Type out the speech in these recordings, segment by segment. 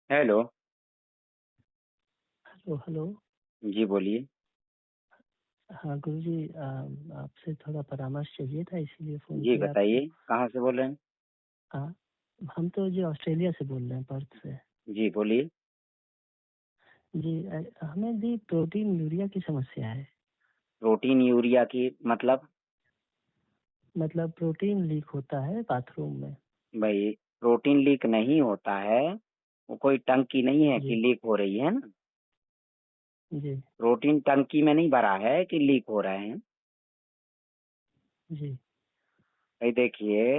Hello. Hello hello. जी बोलिए। हाँ गुरुजी, आपसे थोड़ा परामर्श चाहिए था, इसीलिए फ़ोन जी किया आपको। बताइए, कहाँ से बोल रहे हैं? आ, हम तो जी ऑस्ट्रेलिया से बोल रहे हैं, पर्थ से। जी बोलिए। जी हमें जी प्रोटीन यूरिया की समस्या है। प्रोटीन यूरिया की मतलब? मतलब प्रोटीन लीक होता है बाथरूम में। भाई, प्रोटीन लीक नहीं होता है। वो कोई टंकी नहीं है कि जी लीक हो रही है ना। जी प्रोटीन टंकी में नहीं भरा है कि लीक हो रहे हैं। जी भाई देखिए,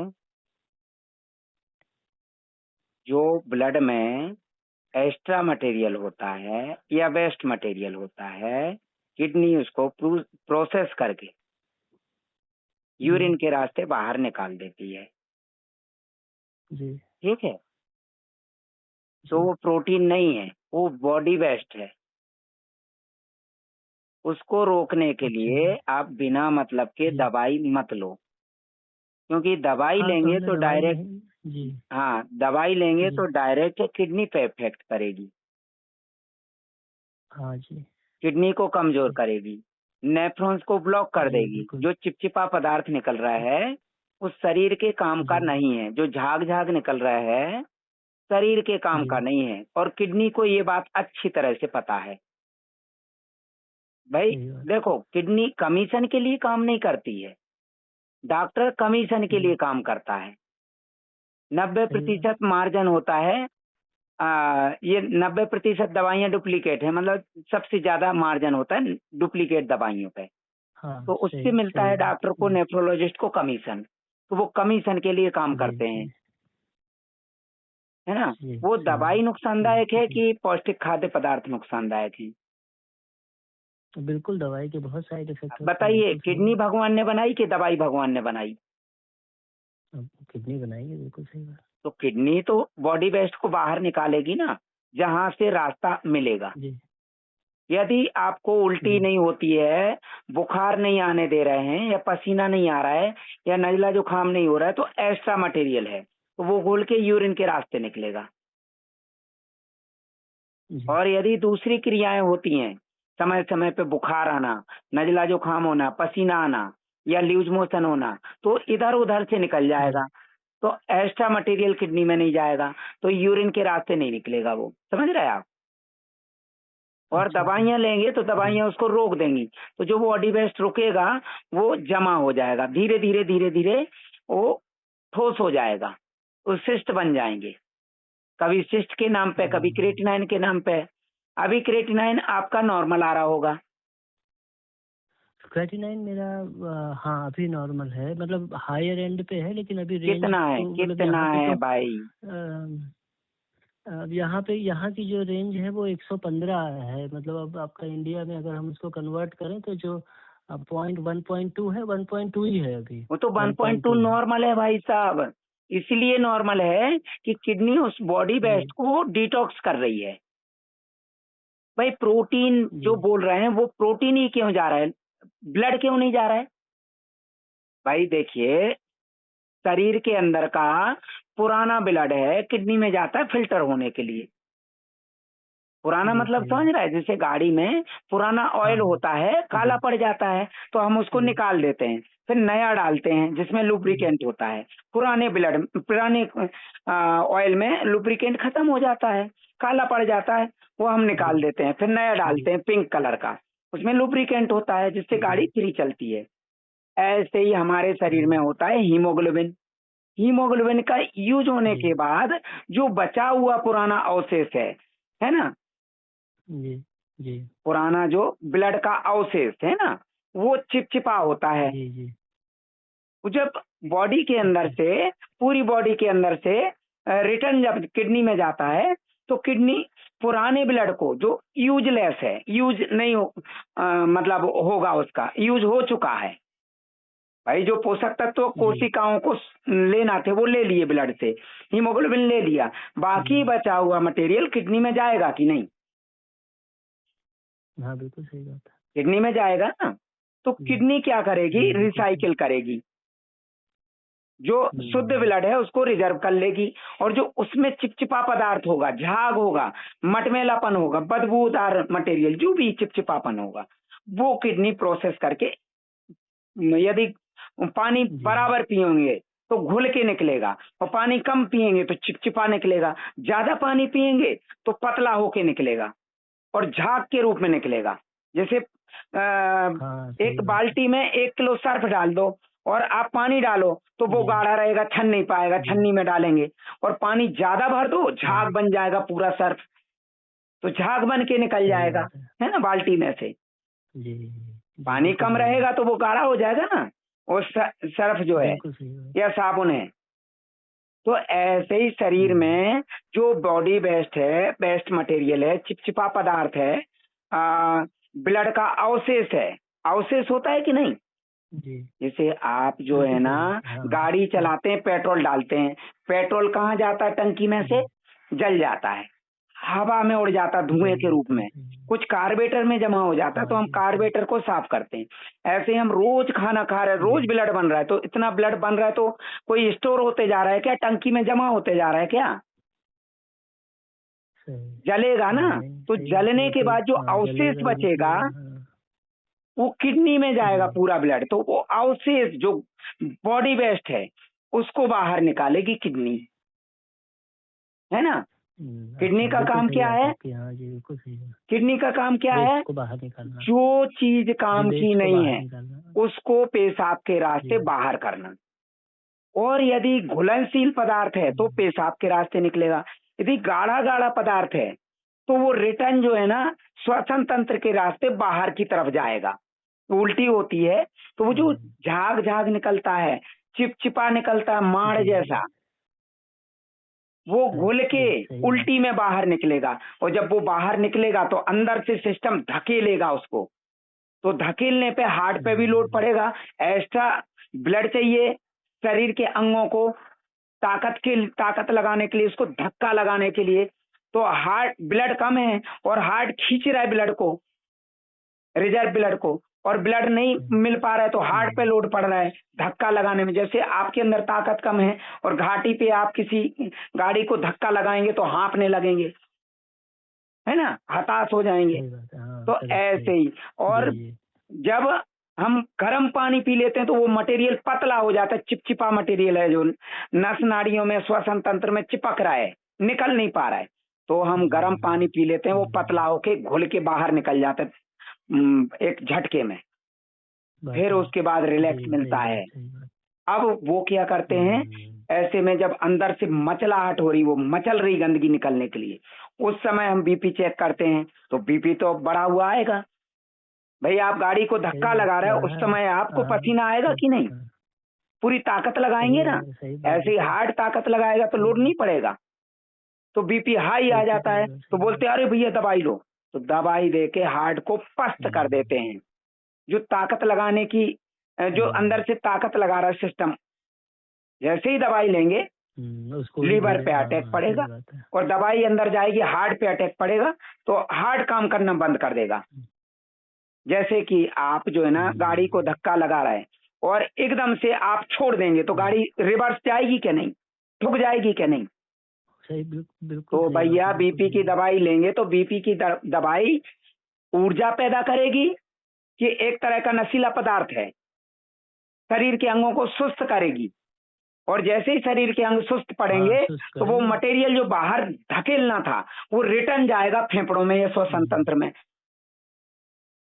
जो ब्लड में एक्स्ट्रा मटेरियल होता है या वेस्ट मटेरियल होता है, किडनी उसको प्रोसेस करके जी यूरिन के रास्ते बाहर निकाल देती है। जी ठीक है। तो जी। वो प्रोटीन नहीं है, वो बॉडी वेस्ट है। उसको रोकने के अच्छा लिए जी। आप बिना मतलब के जी दवाई मत लो, क्योंकि दवाई हाँ, तो लेंगे हमने तो दवाई डायरेक्ट। नहीं। जी हाँ, दवाई लेंगे जी। तो डायरेक्ट किडनी पे इफेक्ट करेगी। हाँ जी। किडनी को कमजोर जी करेगी, नेफ्रॉन्स को ब्लॉक कर जी देगी। बिल्कुल। जो चिपचिपा पदार्थ निकल रहा है उस शरीर के काम का जी नहीं है। जो झाग झाग निकल रहा है शरीर के काम जी। का नहीं है, और किडनी को ये बात अच्छी तरह से पता है। भाई सही बात। देखो, किडनी कमीशन के लिए काम नहीं करती है, डॉक्टर कमीशन के लिए जी काम करता है। नब्बे सही बात। प्रतिशत मार्जिन होता है। ये 90% दवाइयाँ डुप्लीकेट है, मतलब सबसे ज्यादा मार्जिन होता है डुप्लीकेट दवाइयों पे। हाँ, तो उससे सही मिलता सही है बात। डॉक्टर को, जी नेफ्रोलॉजिस्ट को कमीशन। तो वो कमीशन के लिए काम जी करते हैं, जी है ना। जी। वो सही दवाई बात। जी नुकसानदायक है जी। कि पौष्टिक खाद्य पदार्थ नुकसानदायक है? तो बिल्कुल दवाई के बहुत साइड इफेक्ट होते हैं, बताइए, बिल्कुल सही किडनी बात। भगवान ने बनाई कि दवाई भगवान ने बनाई? अब किडनी बनाएंगे, बिल्कुल सही बात। तो किडनी तो बॉडी वेस्ट को बाहर निकालेगी ना, जहां से रास्ता मिलेगा। जी यदि आपको उल्टी जी नहीं होती है, बुखार नहीं आने दे रहे हैं, या पसीना नहीं आ रहा है, या नजला जुकाम नहीं हो रहा है, तो एक्स्ट्रा मटेरियल है, तो वो घुल के यूरिन के रास्ते निकलेगा। जी और यदि दूसरी क्रियाएं होती हैं, समय समय पे बुखार आना, नजला जुकाम होना, पसीना आना, या लूज मोशन होना, तो इधर उधर से निकल जी जाएगा। तो एक्स्ट्रा मटेरियल किडनी में नहीं जाएगा, तो यूरिन के रास्ते नहीं निकलेगा। वो समझ रहे हैं आप। और अच्छा जी। दवाइयाँ लेंगे तो जी दवाइयाँ उसको रोक देंगी। तो जो वो बॉडी वेस्ट रुकेगा, वो जमा हो जाएगा, धीरे धीरे धीरे धीरे वो ठोस हो जाएगा, वो सिस्ट बन जाएंगे। कभी सिस्ट के नाम पे, कभी क्रेटिनाइन के नाम पे। अभी क्रेटिनाइन आपका नॉर्मल आ रहा होगा। क्रेटिनाइन मेरा हाँ अभी नॉर्मल है, मतलब हायर एंड पे है, लेकिन अभी रेंज कितना है, तो मतलब कितना यहाँ पे है तो भाई? अब यहाँ पे यहाँ की जो रेंज है वो 115 है। मतलब अब आपका इंडिया में अगर हम उसको कन्वर्ट करें तो जो 1.2 है, 1.2 ही है अभी। वो तो 1.2 1.2 है। नॉर्मल है भाई साहब। इसलिए नॉर्मल है कि किडनी उस बॉडी वेस्ट जी को डिटॉक्स कर रही है। भाई प्रोटीन जी जो बोल रहे हैं, वो प्रोटीन ही क्यों जा रहा है, ब्लड क्यों नहीं जा रहा है? भाई देखिए, शरीर के अंदर का पुराना ब्लड है, किडनी में जाता है फिल्टर होने के लिए। पुराना जी मतलब सही समझ बात। रहा है, जैसे गाड़ी में पुराना हाँ ऑयल हाँ। होता है, काला जी पड़ जाता है, तो हम उसको जी निकाल देते हैं, फिर नया डालते हैं जिसमें जी लुब्रिकेंट होता है। पुराने ऑयल में लुब्रिकेंट खत्म हो जाता है, काला पड़ जाता है, वो हम जी निकाल देते हैं, फिर नया जी डालते हैं पिंक कलर का, उसमें लुब्रिकेंट होता है जिससे जी गाड़ी फ्री चलती है। ऐसे ही हमारे शरीर में जी होता है हीमोग्लोबिन। हीमोग्लोबिन का यूज होने जी के बाद जो बचा हुआ पुराना अवशेष है ना, जी जी पुराना जो ब्लड का अवशेष है ना, वो चिपचिपा होता है। जी जी। वो जब बॉडी के अंदर अच्छा से, पूरी बॉडी के अंदर से रिटर्न जब किडनी में जाता है, तो किडनी पुराने ब्लड को जो यूजलेस है, यूज नहीं हो, मतलब होगा, उसका यूज हो चुका है। भाई जो पोषक तत्व जी कोशिकाओं को लेना थे वो ले लिए ब्लड से, हीमोग्लोबिन ले लिया, जी। बाकी बचा हुआ मटेरियल किडनी में जाएगा कि नहीं? हाँ बिल्कुल सही बात है। किडनी में जाएगा ना। तो जी किडनी क्या करेगी, जी बिल्कुल सही। रिसाइकिल करेगी। जो शुद्ध ब्लड है उसको रिजर्व कर लेगी, और जो उसमें चिपचिपा पदार्थ होगा, झाग होगा, मटमैलापन होगा, बदबूदार मटेरियल, जो भी चिपचिपापन होगा, वो किडनी प्रोसेस करके, यदि पानी बराबर पिएंगे तो घुल के निकलेगा, और पानी कम पिएंगे तो चिपचिपा निकलेगा, ज्यादा पानी पिएंगे तो पतला होके निकलेगा और झाग के रूप में निकलेगा। जैसे एक बाल्टी में 1 किलो सर्फ डाल दो और आप पानी डालो तो वो गाढ़ा रहेगा, छन नहीं पाएगा, छन्नी में डालेंगे, और पानी ज्यादा भर दो, झाग बन जाएगा पूरा सर्फ, तो झाग बन के निकल जाएगा, है ना, बाल्टी में से। पानी कम रहेगा तो वो गाढ़ा हो जाएगा ना, और सर्फ जो है या साबुन है। तो ऐसे ही शरीर में जो बॉडी वेस्ट है, वेस्ट मटेरियल है, चिपचिपा पदार्थ है, ब्लड का अवशेष है, अवशेष होता है कि नहीं? जैसे आप जो है ना गाड़ी चलाते हैं, पेट्रोल डालते हैं, पेट्रोल कहाँ जाता है? टंकी में से जल जाता है, हवा में उड़ जाता है धुएं के रूप में, कुछ कार्बोरेटर में जमा हो जाता है, तो हम कार्बोरेटर को साफ करते हैं। ऐसे हम रोज खाना खा रहे हैं, रोज ब्लड बन रहा है, तो इतना ब्लड बन रहा है तो कोई स्टोर होते जा रहा है क्या? टंकी में जमा होते जा रहा है क्या? जलेगा ना, तो जलने के बाद जो अवशेष बचेगा वो किडनी में जाएगा पूरा ब्लड, तो वो अवशेष जो बॉडी वेस्ट है उसको बाहर निकालेगी किडनी, है ना। किडनी का काम क्या है? किडनी का काम क्या है? जो चीज काम की नहीं है उसको पेशाब के रास्ते बाहर करना, और यदि घुलनशील पदार्थ है तो पेशाब के रास्ते निकलेगा, यदि गाढ़ा गाढ़ा पदार्थ है तो वो रिटर्न जो है ना श्वसन तंत्र के रास्ते बाहर की तरफ जाएगा, उल्टी होती है तो वो जो झाग झाग निकलता है, चिपचिपा निकलता है माड़ जैसा, वो घुल के उल्टी में बाहर निकलेगा, और जब वो बाहर निकलेगा तो अंदर से सिस्टम धकेलेगा उसको, तो धकेलने पे हार्ट पे भी लोड पड़ेगा, एक्स्ट्रा ब्लड चाहिए शरीर के अंगों को ताकत लगाने के लिए, उसको धक्का लगाने के लिए, तो हार्ट ब्लड कम है और हार्ट खींच रहा है ब्लड को, रिजर्व ब्लड को, और ब्लड नहीं मिल पा रहा है तो हार्ट पे लोड पड़ रहा है धक्का लगाने में। जैसे आपके अंदर ताकत कम है और घाटी पे आप किसी गाड़ी को धक्का लगाएंगे तो हाँफने लगेंगे, है ना, हताश हो जाएंगे। तो ऐसे ही, और जब हम गर्म पानी पी लेते हैं तो वो मटेरियल पतला हो जाता है, चिपचिपा मटेरियल है जो नस नाड़ियों में श्वसन तंत्र में चिपक रहा है, निकल नहीं पा रहा है, तो हम गर्म पानी पी लेते हैं, वो पतला होके घुल के बाहर निकल जाता है एक झटके में, फिर उसके बाद रिलैक्स मिलता है। अब वो क्या करते हैं, ऐसे में जब अंदर से मचलाहट हो रही, वो मचल रही गंदगी निकलने के लिए, उस समय हम बीपी चेक करते हैं तो बीपी तो बढ़ा हुआ आएगा। भाई आप गाड़ी को धक्का लगा रहे हो, उस समय आपको पसीना आएगा कि नहीं? पूरी ताकत लगाएंगे ना, ऐसे ही हार्ड ताकत लगाएगा तो लोड नहीं पड़ेगा, तो बीपी हाई आ जाता है, तो बोलते हैं अरे भैया दवाई लो, तो दवाई दे के हार्ट को पस्त कर देते हैं। जो ताकत लगाने की, जो अंदर से ताकत लगा रहा है सिस्टम, जैसे ही दवाई लेंगे लीवर पे अटैक पड़ेगा, और दवाई अंदर जाएगी हार्ट पे अटैक पड़ेगा तो हार्ट काम करना बंद कर देगा। जैसे कि आप जो है ना गाड़ी को धक्का लगा रहा है और एकदम से आप छोड़ देंगे तो गाड़ी रिवर्स जाएगी क्या नहीं, ठुक जाएगी क्या नहीं? तो भैया बीपी की दवाई लेंगे तो बीपी की दवाई ऊर्जा पैदा करेगी कि एक तरह का नशीला पदार्थ है, शरीर के अंगों को सुस्त करेगी, और जैसे ही शरीर के अंग सुस्त पड़ेंगे तो वो मटेरियल जो बाहर धकेलना था वो रिटर्न जाएगा फेफड़ों में या श्वसन तंत्र में।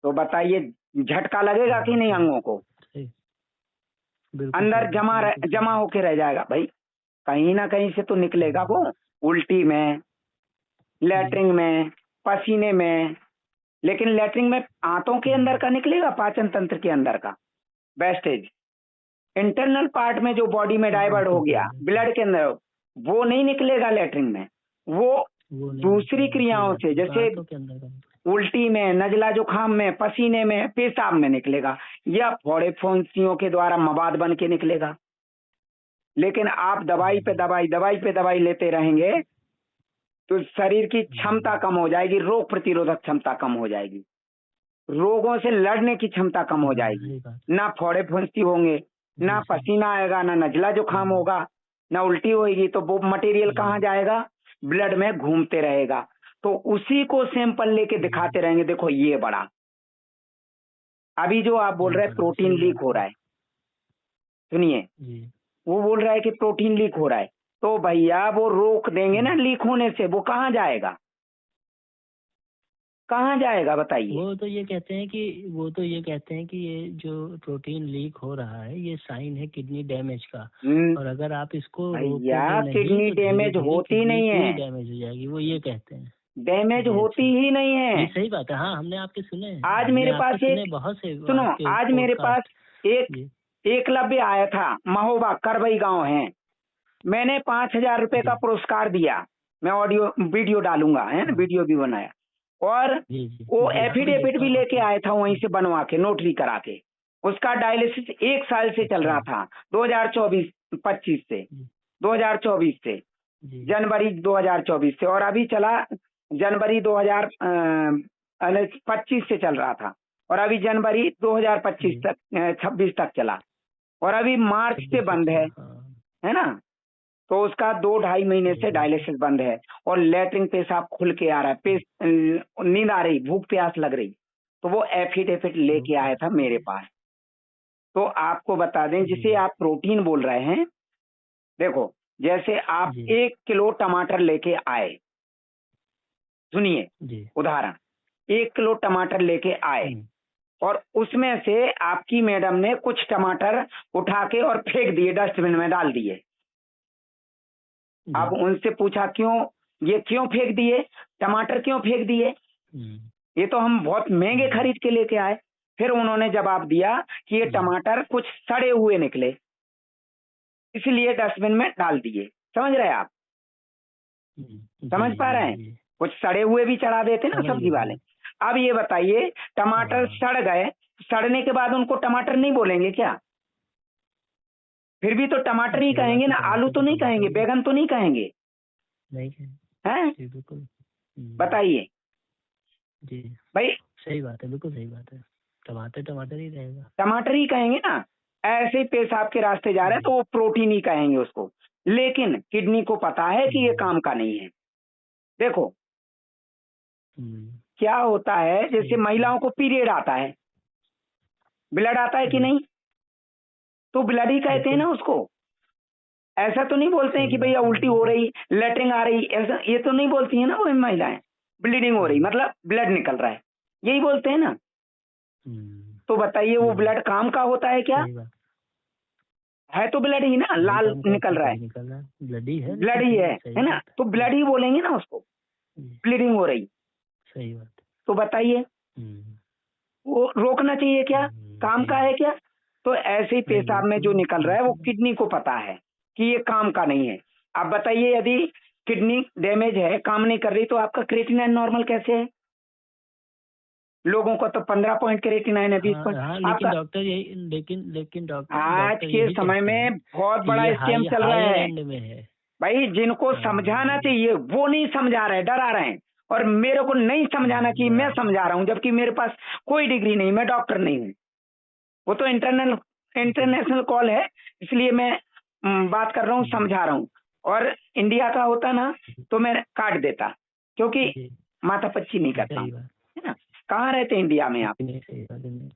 तो बताइए झटका लगेगा कि नहीं? अंगों को अंदर जमा होके रह जाएगा भाई, कहीं ना कहीं से तो निकलेगा वो, उल्टी में, लैट्रिन में, पसीने में, लेकिन लैट्रिन में आंतों के अंदर का निकलेगा, पाचन तंत्र के अंदर का वेस्टेज, इंटरनल पार्ट में जो बॉडी में डाइवर्ट हो गया ब्लड के अंदर, वो नहीं निकलेगा लैट्रिन में, वो दूसरी क्रियाओं से, जैसे उल्टी में, नजला जुखाम में, पसीने में, पेशाब में निकलेगा, या फोड़े फुंसियों के द्वारा मवाद बन के निकलेगा। लेकिन आप दवाई पे दवाई लेते रहेंगे तो शरीर की क्षमता कम हो जाएगी, रोग प्रतिरोधक क्षमता कम हो जाएगी, रोगों से लड़ने की क्षमता कम हो जाएगी, ना फोड़े फुंसी होंगे, ना जी सर। पसीना आएगा, ना नजला जुकाम होगा, ना उल्टी होगी, तो वो मटेरियल कहाँ जाएगा? ब्लड में घूमते रहेगा। तो उसी को सैंपल लेके दिखाते रहेंगे, देखो ये बड़ा। अभी जो आप बोल ये रहे हैं बड़ा प्रोटीन सही लीक बात हो रहा है, सुनिए, जी। वो बोल रहा है कि प्रोटीन लीक हो रहा है, तो भैया वो रोक देंगे ना लीक होने से, वो कहाँ जाएगा? कहाँ जाएगा बताइए? वो तो ये कहते हैं कि ये जो प्रोटीन लीक हो रहा है ये साइन है किडनी डैमेज का, और अगर आप इसको रोकोगे भैया नहीं किडनी तो धीरे डैमेज धीरे होती किडनी नहीं पूरी है, डैमेज हो जाएगी, वो ये कहते हैं। डैमेज जी होती अच्छा, ही नहीं ये है। सही बात है। हाँ, हमने आपके सुने हैं, आज हमने मेरे आपके पास सुने एक, बहुत से सुनो, आपके आज मेरे पास पॉडकास्ट। एक जी एकलव्य आया था, महोबा करवई गांव है। मैंने 5,000 रुपए जी का पुरस्कार दिया। मैं ऑडियो वीडियो डालूंगा, है ना, हाँ वीडियो भी बनाया। और जी जी वो जी, हाँ मैं एफिडेविट देखता भी हूँ लेके आपका। आया था वहीं से बनवा के, नोटरी करा के। उसका डायलिसिस 1 साल से चल अच्छा रहा था, 2024-25 से, जी 2024 से, जी जनवरी 2024 से, और अभी चला जनवरी 2025 से चल रहा था, और अभी जनवरी 2025 जी, तक 26 तक चला, और अभी मार्च से 26 तक बंद चला, हाँ। है ना। तो उसका 2-2.5 महीने सही से बात है। डायलिसिस बंद है, और लेटरिन पेशाब खुल के आ रहा है, नींद आ रही, भूख प्यास लग रही, तो वो एफिडेविट लेके ओके आया था मेरे पास। तो आपको बता दें, जी जिसे आप प्रोटीन बोल रहे हैं, देखो, जैसे आप जी 1 किलो टमाटर लेके आए, सुनिए, जी उदाहरण, 1 किलो टमाटर लेके आए, हम्म, और उसमें से आपकी मैडम ने कुछ टमाटर उठा के और फेंक दिए, डस्टबिन में डाल दिए। जी अब उनसे पूछा क्यों, ये क्यों फेंक दिए, टमाटर क्यों फेंक दिए? हम्म, ये तो हम बहुत महंगे हम्म, खरीद के लेके आए। फिर उन्होंने जवाब दिया कि ये जी टमाटर कुछ सड़े हुए निकले, इसलिए डस्टबिन में डाल दिए। समझ रहे हैं आप? जी समझ पा जी रहे हैं? जी, कुछ सड़े हुए भी चढ़ा देते ना समझ सब्जी गया वाले। समझ। अब ये बताइए, टमाटर हाँ सड़ गए, सड़ने के बाद उनको टमाटर नहीं बोलेंगे क्या? फिर भी तो टमाटर ही सही कहेंगे बात है, ना, आलू टमाटर तो तो नहीं टमाटर कहेंगे, ही बैगन तो नहीं कहेंगे, नहीं है। हैं? जी बिल्कुल। बताइए जी भाई, सही बात है, बिल्कुल सही बात है। टमाटर टमाटर ही रहेगा। टमाटर ही कहेंगे ना। ऐसे ही पेशाब के रास्ते जा रहे हैं जी तो वो प्रोटीन ही कहेंगे उसको। लेकिन किडनी को पता है कि ये हम्म, काम का नहीं है। देखो हम्म, क्या होता है, सही जैसे बात है। महिलाओं को पीरियड आता है, ब्लड आता है कि जी नहीं, तो ब्लड ही कहते हैं बिल्कुल ना उसको। ऐसा तो नहीं बोलते हैं सही कि भैया बात है, उल्टी हो बिल्कुल। रही, लेटरिन आ रही, ऐसा ये तो नहीं बोलती है ना वो महिलाएं। ब्लीडिंग हो रही हम्म, मतलब ब्लड निकल रहा है, यही बोलते हैं ना। हम्म, तो बताइए वो जी ब्लड काम का होता है क्या? सही बात। है तो ब्लड ही ना, नहीं लाल काम का निकल होता रहा है, तभी निकल रहा है, ब्लडी है, ब्लड लेकिन ही सही सही है ना, बात तो है। ब्लड ही बोलेंगे ना उसको, जी ब्लीडिंग हो रही। सही बात तो बताइए है। हम्म, वो रोकना चाहिए क्या? काम सही का है बात। क्या? तो ऐसे ही नहीं पेशाब में बिल्कुल जो निकल रहा है वो बिल्कुल नहीं। किडनी को पता है कि ये काम का नहीं है। अब बताइए, यदि किडनी डैमेज है, काम नहीं कर रही, तो आपका क्रिएटिनिन नॉर्मल कैसे है? लोगों को तो 15 पॉइंट क्रिएटिनिन है, 20 हाँ पॉइंट हाँ, लेकिन आपका। डॉक्टर यही लेकिन डॉक्टर आज डॉक्टर के यही समय कहते हैं में बहुत कि बड़ा ये स्कैम चल रहा हायर है एंड में है। भाई। जिनको समझाना हाँ चाहिए वो नहीं समझा रहे, डरा रहे हैं। और मेरे को नहीं समझाना चाहिए, मैं बराबर। समझा रहा हूँ, जबकि मेरे पास कोई डिग्री नहीं, मैं डॉक्टर नहीं हूँ। वो तो जी इंटरनेशनल कॉल है, इसलिए मैं बात कर रहा हूँ, जी समझा रहा हूँ। और इंडिया का होता ना तो मैं काट देता, क्योंकि जी, माथापच्ची नहीं करता हूँ, सही बात। है ना। कहाँ रहते हैं इंडिया में आप? नहीं सही बात है, नहीं।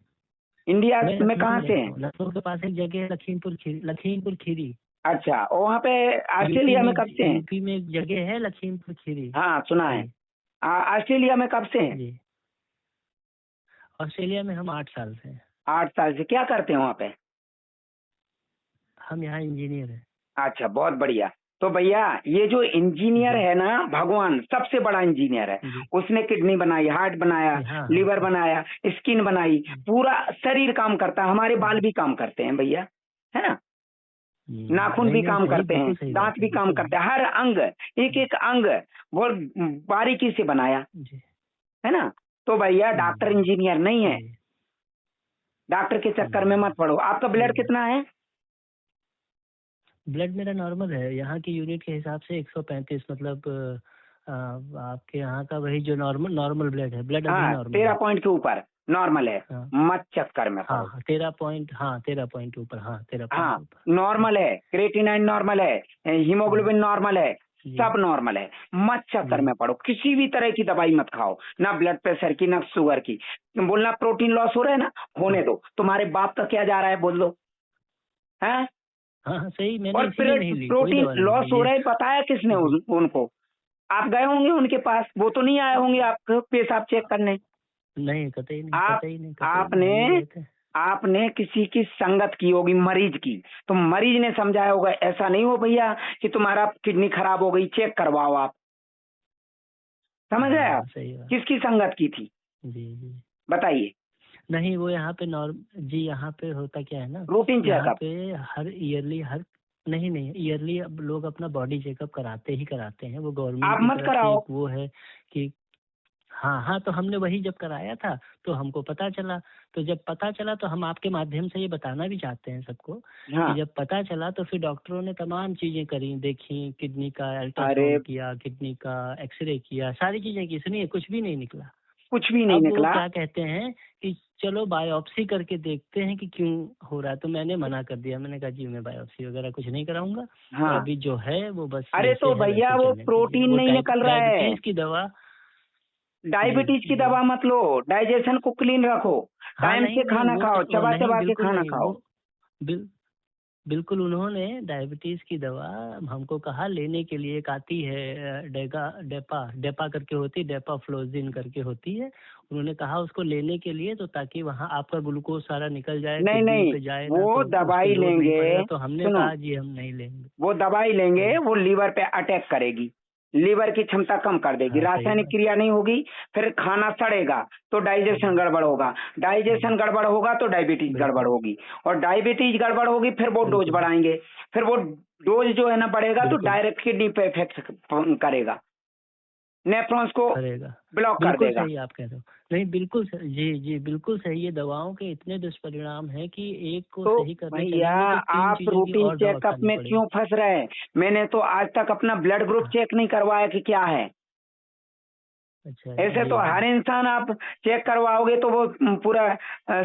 इंडिया मैं में लखनऊ कहाँ में से रहता हैं? हूँ, लखनऊ के पास एक जगह है लखीमपुर खीरी। अच्छा, और वहाँ पे ऑस्ट्रेलिया में कब से हैं? यूपी में एक जगह है लखीमपुर खीरी। हाँ सुना है। जी ऑस्ट्रेलिया में कब से हैं? जी, ऑस्ट्रेलिया में हम 8 साल से हैं। 8 साल से। क्या करते हैं वहाँ पे? हम यहाँ इंजीनियर हैं। अच्छा, बहुत बढ़िया। तो भैया, ये जो इंजीनियर जी है ना, भगवान सबसे बड़ा इंजीनियर है। जी उसने किडनी बनाई, हार्ट बनाया, जी, हाँ हाँ लीवर बनाया, स्किन बनाई, जी, पूरा शरीर काम करता है। हमारे बाल जी। भी काम करते हैं भैया, है ना। नाखून नहीं भी नहीं, काम सही करते हैं, बिल्कुल सही दांत बात है, भी काम बिल्कुल करते हैं, हर अंग, एक एक अंग बहुत बारीकी से बनाया, जी है ना। तो भैया डॉक्टर इंजीनियर नहीं है, जी, डॉक्टर के चक्कर में मत पड़ो। आपका सही ब्लड बात। कितना है? ब्लड मेरा नॉर्मल है, यहाँ की यूनिट के हिसाब से 135, मतलब आपके यहाँ का वही जो नॉर्मल नॉर्मल ब्लड है, ब्लड अभी हाँ, नॉर्मल 13 है। पॉइंट के ऊपर। नॉर्मल है, हाँ मत चक्कर में हाँ पड़ो। हाँ 13 पॉइंट, हाँ 13 पॉइंट ऊपर, हाँ 13 हाँ, पॉइंट ऊपर। नॉर्मल है, क्रेटिनाइन नॉर्मल है, हीमोग्लोबिन नॉर्मल है, जी सब नॉर्मल है। मत चक्कर जी में पड़ो, किसी भी तरह की दवाई मत खाओ, ना ब्लड प्रेशर की, ना शुगर की। बोलना प्रोटीन लॉस हो रहा है ना, होने दो, तुम्हारे बाप का क्या जा रहा है बोल दो, है? हाँ हाँ सही, मैंने और इसीलिए नहीं ली, कोई प्रोटीन दवा नहीं लॉस ली हो ये। रहा है, बताया किसने जी उनको? आप गए होंगे उनके पास, वो तो नहीं आए होंगे आपको पेशाब चेक करने। नहीं, कतई नहीं, आप कतई नहीं, कतई नहीं, हम नहीं आपने गए थे। आपने किसी की संगत की होगी, मरीज की, तो मरीज ने समझाया होगा, ऐसा नहीं हो भैया कि तुम्हारा किडनी खराब हो गई, चेक करवाओ आप। समझ रहे हैं हाँ आप? सही बात। किसकी संगत की थी, जी जी बताइए? नहीं, वो यहाँ पे जी यहाँ पे होता क्या है ना, रूटीन यहाँ चेकअप। पे हर ईयरली, हर नहीं नहीं ईयरली अब लोग अपना बॉडी चेकअप कराते ही कराते हैं, वो गवर्नमेंट आप की मत तरफ से कराओ। एक वो है कि हाँ हाँ, तो हमने वही जब कराया था तो हमको पता चला, तो जब पता चला तो हम आपके माध्यम से ये बताना भी चाहते हैं सबको हाँ, कि जब पता चला तो फिर डॉक्टरों ने तमाम चीजें करी, देखी, किडनी का अरे अल्ट्रासाउंड किया, किडनी का एक्सरे किया, सारी चीजें की, सुनिए कुछ भी नहीं निकला। कुछ भी नहीं अब वो निकला। क्या कहते हैं कि चलो बायोप्सी करके देखते हैं कि क्यों हो रहा है, तो मैंने मना कर दिया, मैंने कहा जी मैं बायोप्सी वगैरह कुछ नहीं कराऊंगा, और हाँ, अभी जो है वो बस अरे जैसे तो है भैया वैसे वो चलने दीजिए। प्रोटीन वो नहीं निकल रहा है, डायबिटीज की दवा। जी डायबिटीज की जी दवा मत लो, डाइजेशन को क्लीन रखो, हाँ टाइम नहीं से नहीं, खाना वो खाओ, तो चबा नहीं, चबा के बिल्कुल खाना नहीं, खाओ। वो बिल, बिल्कुल उन्होंने डायबिटीज की दवा हमको कहा लेने के लिए, एक आती है डेपा डेपा करके होती है, डेपाफ्लोजिन करके होती है, उन्होंने कहा उसको लेने के लिए, तो ताकि वहाँ आपका ग्लूकोज सारा निकल जाए, नहीं किडनी नहीं, पे जाए ना, वो तो उस पे दवाई लोड नहीं लेंगे, पड़ेगा, तो हमने सुनो, कहा जी हम नहीं लेंगे। वो दवाई लेंगे, जी वो लीवर पे अटैक करेगी, लीवर की क्षमता कम कर देगी, हाँ सही रासायनिक बात। क्रिया नहीं होगी, फिर खाना सड़ेगा तो डाइजेशन गड़बड़ होगा, डाइजेशन गड़बड़ होगा तो डायबिटीज गड़बड़ बिल्कुल होगी, और डायबिटीज गड़बड़ होगी फिर वो डोज बिल्कुल बढ़ाएंगे, फिर वो डोज जो है ना बढ़ेगा तो बिल्कुल डायरेक्ट किडनी पे इफेक्ट करेगा, नेफ्रॉन्स को करेगा। ब्लॉक कर बिल्कुल देगा। सही आप कह रहे हो, नहीं बिल्कुल सही, जी जी बिल्कुल सही, ये दवाओं के इतने दुष्परिणाम हैं कि एक को तो सही करने भैया चलेंगे तो तीन आप चीजों की रूटीन और दवा चेकअप खानी में पड़ेगी। क्यों फंस रहे हैं? मैंने तो आज तक अपना ब्लड ग्रुप हाँ, चेक नहीं करवाया कि क्या है। अच्छा ऐसे जी तो जी हर इंसान आप चेक करवाओगे तो वो पूरा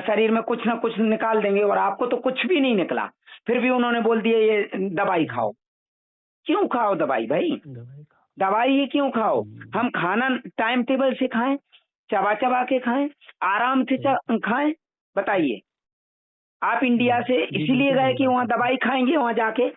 शरीर में कुछ ना कुछ निकाल देंगे, और आपको तो कुछ भी नहीं निकला, फिर भी उन्होंने बोल दिया ये दवाई जी खाओ। क्यों खाओ दवाई भाई? दवाई का दवाई ही क्यों खाओ? हम्म, हम खाना टाइम टेबल से खाएं, चबा चबा के खाएं, आराम से सही खाएं। बताइए, आप इंडिया से जी इसीलिए बिल्कुल गए सही कि बात वहाँ आपने। दवाई खाएंगे वहाँ जाके?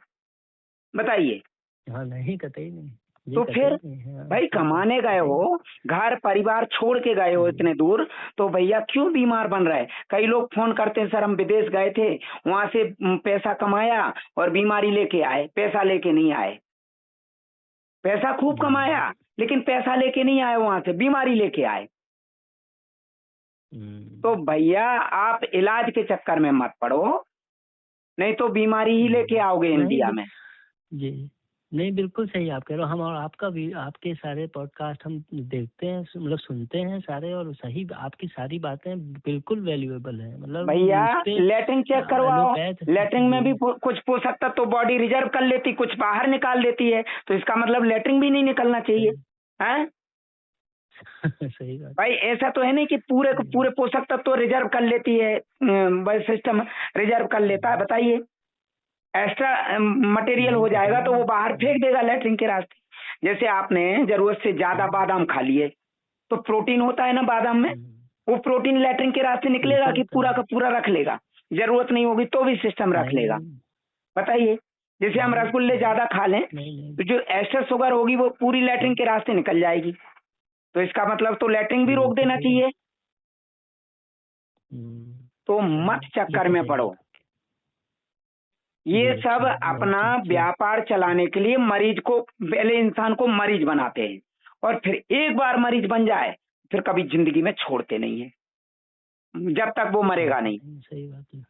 बताइए। हाँ नहीं, कतई नहीं, ये तो कतई फिर नहीं है, हाँ भाई सही बात, कमाने गए कतई हो, घर परिवार छोड़ के गए हो नहीं। जी इतने दूर, तो भैया क्यों बीमार बन रहे? कई लोग फोन करते हैं, सर हम विदेश गए थे, वहां से पैसा कमाया और बीमारी लेके आए, पैसा लेके नहीं आए। पैसा खूब कमाया लेकिन पैसा लेके नहीं आए, वहां से बीमारी लेके आए। तो भैया आप इलाज के चक्कर में मत पड़ो, नहीं तो बीमारी ही लेके आओगे नहीं इंडिया में। जी नहीं, बिल्कुल सही आप कह रहे हो, हम और आपका भी, आपके सारे पॉडकास्ट हम देखते हैं, मतलब सुनते हैं सारे, और सही आपकी सारी बातें बिल्कुल वैल्यूएबल है, मतलब भैया इस पे लेटरिन चेक करवाओ, एलोपैथ। लेटरिन में जी भी कुछ पोषक तत्व तो बॉडी रिजर्व कर लेती, कुछ बाहर निकाल देती है, तो इसका मतलब लेटरिन भी नहीं निकलना चाहिए, सही हैं? सही बात। भाई ऐसा तो है नहीं कि पूरे को पूरे पोषक तत्व तो रिजर्व कर लेती है, भाई सिस्टम रिजर्व कर लेता है। बताइए, एक्स्ट्रा मटेरियल नहीं हो कतई जाएगा तो वो बाहर नहीं। फेंक देगा लेटरिन के रास्ते। जैसे आपने जरूरत से ज्यादा बादाम खा लिए, तो प्रोटीन होता है ना बादाम में, वो प्रोटीन लेटरिन के रास्ते निकलेगा बिल्कुल कि होता पूरा है। का पूरा रख लेगा? जरूरत नहीं होगी तो भी सिस्टम रख नहीं लेगा। नहीं बताइए, जैसे हम नहीं रसगुल्ले नहीं ज्यादा खा लें नहीं नहीं तो जो एक्स्ट्रा शुगर होगी वो पूरी लेटरिन हाँ, के रास्ते निकल जाएगी, तो इसका मतलब तो लेटरिन भी रोक बिल्कुल देना सही बात। चाहिए। तो सही मत बात, चक्कर बिल्कुल में सही पड़ो। बात आपकी। ये जी सब अच्छा, बहुत अपना अच्छा। व्यापार चलाने के लिए मरीज को, पहले इंसान को मरीज बनाते हैं, और फिर एक बार मरीज बन जाए फिर कभी जिंदगी में छोड़ते नहीं है, जब तक वो मरेगा नहीं। सही बात है,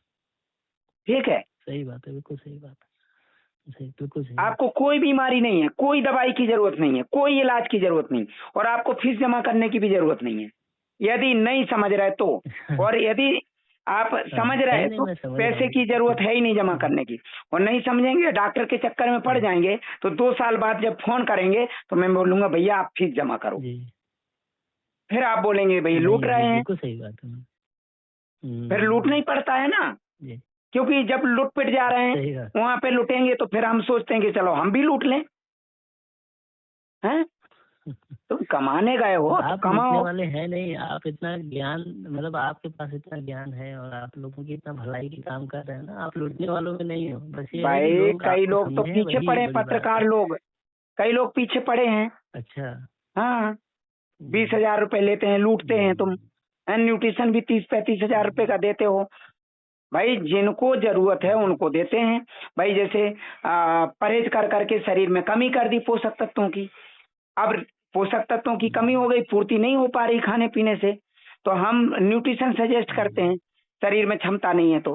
ठीक है? सही बात है, बिल्कुल सही बात है, सही, बिल्कुल सही बात आपको कोई बीमारी नहीं है, कोई दवाई की जरूरत नहीं है, कोई इलाज की जरूरत नहीं, और आपको फीस जमा करने की भी जरूरत नहीं है, यदि नहीं समझ रहे तो। है। और यदि आप समझ रहे नहीं हैं नहीं, तो मैं समझ रहा पैसे हूँ। की जरूरत है ही नहीं जमा जी करने की, और नहीं समझेंगे डॉक्टर के चक्कर में पड़ जी जाएंगे तो 2 साल बाद जब फोन करेंगे तो मैं बोलूंगा भैया आप फीस जमा करो, जी फिर आप बोलेंगे भाई लूट नहीं जी, रहे हैं। बिल्कुल सही बात है। फिर लूटना ही पड़ता है ना, जी क्योंकि जब लूट पिट जा रहे हैं सही बात। वहां पे लुटेंगे तो फिर हम सोचते हैं कि चलो हम भी लूट लें, हैं? तुम कमाने गए हो तो आप लूटने कमाओ। वाले हैं नहीं, आप इतना ज्ञान, मतलब आपके पास इतना ज्ञान है और आप लोगों की इतना भलाई की काम कर रहे हैं ना, आप लूटने वालों में नहीं हो। बस ये है कि भाई लोग कई आपको लोग तो समझें, पीछे वही पड़े हैं, बड़ी बात पत्रकार है। लोग, कई लोग पीछे पड़े हैं। अच्छा। हाँ, जी 20,000 रुपए लेते हैं, लूटते हैं तुम। जी न्यूट्रिशन भी 30-35 हजार रुपए का देते हो। भाई जिनको जरूरत है उनको देते हैं। भाई जैसे परहेज कर करके शरीर में कमी कर दी पोषक तत्वों की, अब पोषक तत्वों की कमी हो गई, पूर्ति नहीं हो पा रही खाने पीने से, तो हम न्यूट्रिशन सजेस्ट करते हैं, शरीर में क्षमता नहीं है तो।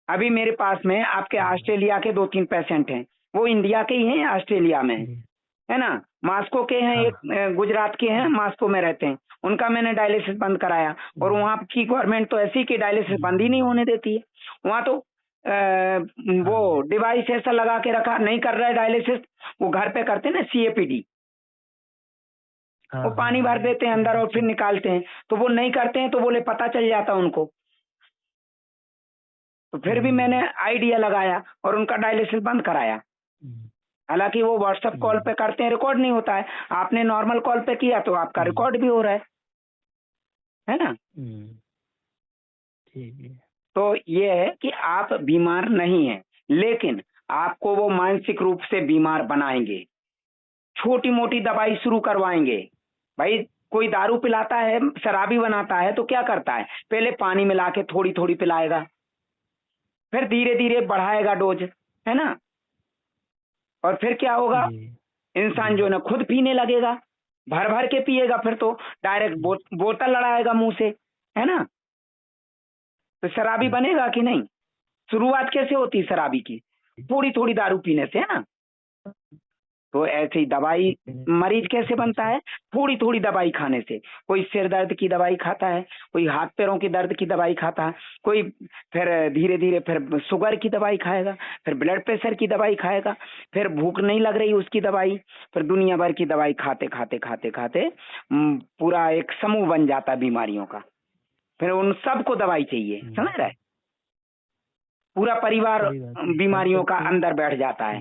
अभी मेरे पास में आपके ऑस्ट्रेलिया के 2-3 पेशेंट हैं, वो इंडिया के ही हैं, ऑस्ट्रेलिया में हैं, जी है ना, मास्को के हैं, हाँ एक गुजरात के हैं, मास्को में रहते हैं, उनका मैंने डायलिसिस बंद कराया। और वहाँ की गवर्नमेंट तो ऐसी कि डायलिसिस बंद ही नहीं होने देती है। वहाँ तो वो हाँ डिवाइस ऐसा लगा के रखा, नहीं कर रहा है डायलिसिस, वो घर पे करते हैं ना CAPD, हाँ वो हाँ पानी भर देते हैं अंदर और फिर निकालते हैं, तो वो नहीं करते हैं तो बोले पता चल जाता उनको। तो फिर भी मैंने आइडिया लगाया और उनका डायलिसिस बंद कराया। हालांकि वो व्हाट्सएप कॉल पे करते हैं, रिकॉर्ड नहीं होता है, आपने नॉर्मल कॉल पे किया तो आपका रिकॉर्ड भी हो रहा है ना। ठीक है। तो ये है कि आप बीमार नहीं हैं, लेकिन आपको वो मानसिक रूप से बीमार बनाएंगे, छोटी मोटी दवाई शुरू करवाएंगे। भाई कोई दारू पिलाता है, शराबी बनाता है तो क्या करता है, पहले पानी मिला के थोड़ी थोड़ी पिलाएगा, फिर धीरे धीरे बढ़ाएगा डोज, है ना, और फिर क्या होगा, इंसान जो है ना खुद पीने लगेगा, भर भर के पिएगा, फिर तो डायरेक्ट बोतल लड़ाएगा मुंह से, है ना। तो शराबी बनेगा कि नहीं। शुरुआत कैसे होती है शराबी की, थोड़ी थोड़ी दारू पीने से, है ना। तो ऐसे ही दवाई, मरीज कैसे बनता है, थोड़ी थोड़ी दवाई खाने से। कोई सिर दर्द की दवाई खाता है, कोई हाथ पैरों की दर्द की दवाई खाता है, कोई फिर धीरे धीरे फिर शुगर की दवाई खाएगा, फिर ब्लड प्रेशर की दवाई खाएगा, फिर भूख नहीं लग रही उसकी दवाई, फिर दुनिया भर की दवाई खाते खाते खाते खाते पूरा एक समूह बन जाता है बीमारियों का। फिर उन सबको दवाई चाहिए, समझ रहा है, पूरा परिवार बीमारियों का अंदर बैठ जाता है।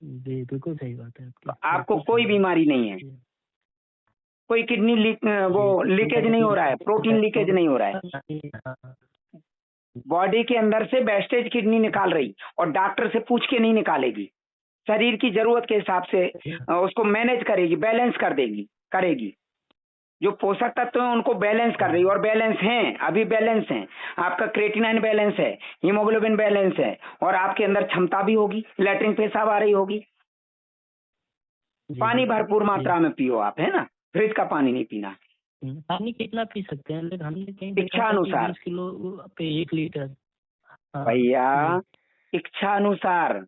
जी बिल्कुल सही बात है तो आपको कोई बीमारी नहीं है, कोई किडनी लीकेज नहीं हो रहा है, प्रोटीन लीकेज नहीं हो रहा है, बॉडी के अंदर से वेस्टेज किडनी निकाल रही, और डॉक्टर से पूछ के नहीं निकालेगी, शरीर की जरूरत के हिसाब से उसको मैनेज करेगी, बैलेंस कर देगी, करेगी। जो पोषक तत्व है उनको बैलेंस कर रही है, और बैलेंस हैं, अभी बैलेंस हैं, आपका क्रेटिनाइन बैलेंस है, हीमोग्लोबिन बैलेंस है, और आपके अंदर क्षमता भी होगी, लैट्रिन पेशाब आ रही होगी। पानी भरपूर मात्रा में पियो आप, है ना, फ्रिज का पानी नहीं पीना। पानी कितना पी सकते हैं, लेकिन हमने कहीं इच्छा अनुसार 20 किलो पे 1 लीटर। भैया इच्छा अनुसार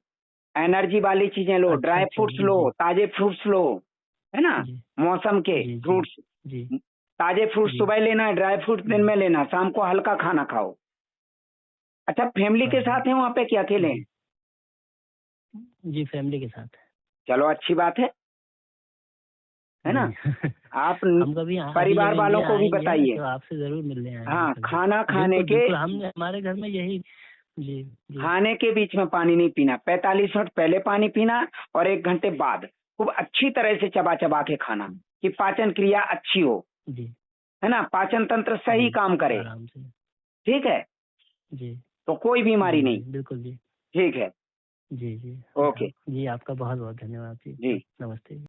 एनर्जी वाली चीजें लो, ड्राई फ्रूट्स लो, ताजे फ्रूट्स लो, है ना, मौसम के फ्रूट्स, ताजे फ्रूट्स सुबह लेना है, ड्राई फ्रूट्स दिन में लेना, शाम को हल्का खाना खाओ। अच्छा फैमिली के साथ हैं वहाँ पे कि अकेले हैं? जी फैमिली के साथ। चलो अच्छी बात है ना। आप हम कभी परिवार वालों को भी बताइए, तो आपसे जरूर मिलने आएंगे। हाँ, खाना खाने के हमने हमारे घर में यही जी खाने के बीच में पानी नहीं पीना, 45 मिनट पहले पानी पीना, और 1 घंटे बाद खूब अच्छी तरह से चबा चबा के खाना, कि पाचन क्रिया अच्छी हो, जी, है ना, पाचन तंत्र सही काम करे, ठीक है जी, तो कोई बीमारी नहीं। बिल्कुल जी, ठीक है जी जी ओके जी, आपका बहुत बहुत धन्यवाद जी, जी। नमस्ते।